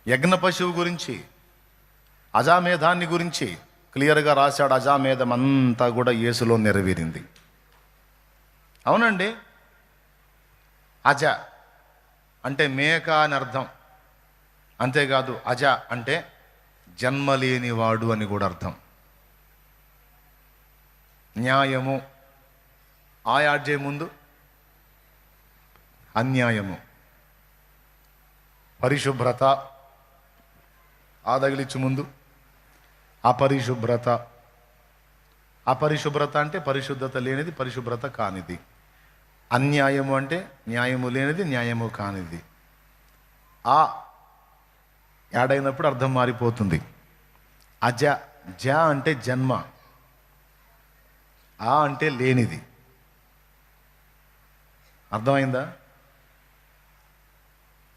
యజ్ఞ పశువు గురించి, అజామేధాన్ని గురించి క్లియర్గా రాశాడు. అజామేధం అంతా కూడా యేసులో నెరవేరింది. అవునండి. అజ అంటే మేక అని అర్థం. అంతేకాదు, అజ అంటే జన్మలేనివాడు అని కూడా అర్థం. న్యాయము, ఆయాడ్జే ముందు అన్యాయము. పరిశుభ్రత, ఆదగిలిచ్చు ముందు అపరిశుభ్రత. అపరిశుభ్రత అంటే పరిశుద్ధత లేనిది, పరిశుభ్రత కానిది. అన్యాయము అంటే న్యాయము లేనిది, న్యాయము కానిది. ఆ యాడైనప్పుడు అర్థం మారిపోతుంది. అజ, జ అంటే జన్మ, ఆ అంటే లేనిది. అర్థమైందా?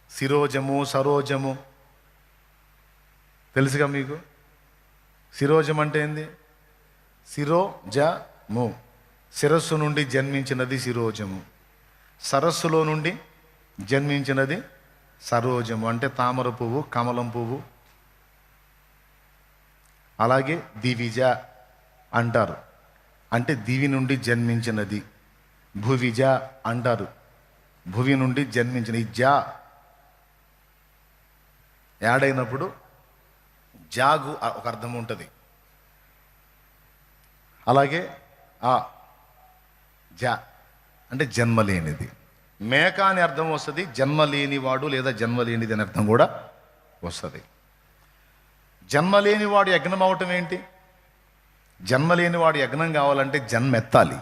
శిరోజము, సరోజము తెలుసుగా మీకు. శిరోజం అంటే ఏంది? శిరోజము, శిరస్సు నుండి జన్మించినది శిరోజము. సరస్సులో నుండి జన్మించినది సరోజము. అంటే తామర పువ్వు, కమలం పువ్వు. అలాగే దివిజ అంటారు, అంటే దివి నుండి జన్మించినది. భువిజ అంటారు, భువి నుండి జన్మించిన. ఈ జా యాడైనప్పుడు జాగు ఒక అర్థం ఉంటుంది. అలాగే ఆ జా అంటే జన్మలేనిది. మేక అని అర్థం వస్తుంది, జన్మలేనివాడు లేదా జన్మలేనిది అని అర్థం కూడా వస్తుంది. జన్మలేనివాడు యజ్ఞం అవటం ఏంటి? జన్మలేనివాడు యజ్ఞం కావాలంటే జన్మెత్తాలి.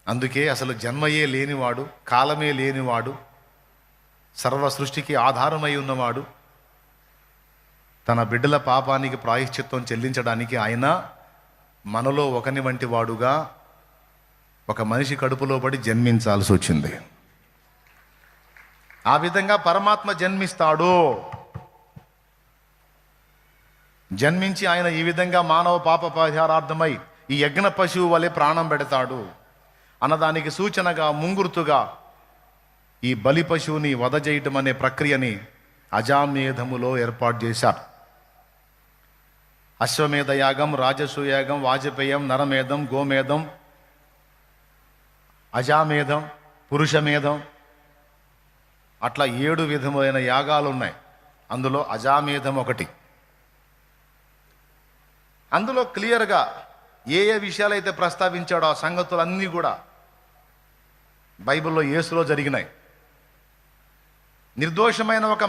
అందుకే అసలు జన్మయే లేనివాడు, కాలమే లేనివాడు, సర్వ సృష్టికి ఆధారమై ఉన్నవాడు, తన బిడ్డల పాపానికి ప్రాయశ్చిత్తం చెల్లించడానికి ఆయన మనలో ఒకని వంటి వాడుగా ఒక మనిషి కడుపులో పడి జన్మించాల్సి వచ్చింది. ఆ విధంగా పరమాత్మ జన్మిస్తాడు. జన్మించి ఆయన ఈ విధంగా మానవ పాప పరిహారార్థమై ఈ యజ్ఞ పశువు వలె ప్రాణం పెడతాడు అన్నదానికి సూచనగా, ముంగుర్తుగా ఈ బలి పశువుని వధ చేయటం అనే ప్రక్రియని అజామేధములో ఏర్పాటు చేశారు. అశ్వమేధ యాగం, రాజసూయాగం, వాజపేయం, నరమేధం, గోమేధం, అజామేధం, పురుషమేధం, అట్లా 7 విధములైన యాగాలు ఉన్నాయి. అందులో అజామేధం ఒకటి. అందులో క్లియర్గా ఏ ఏ విషయాలైతే ప్రస్తావించాడో ఆ సంగతులన్నీ కూడా బైబిల్లో యేసులో జరిగినాయి. నిర్దోషమైన ఒక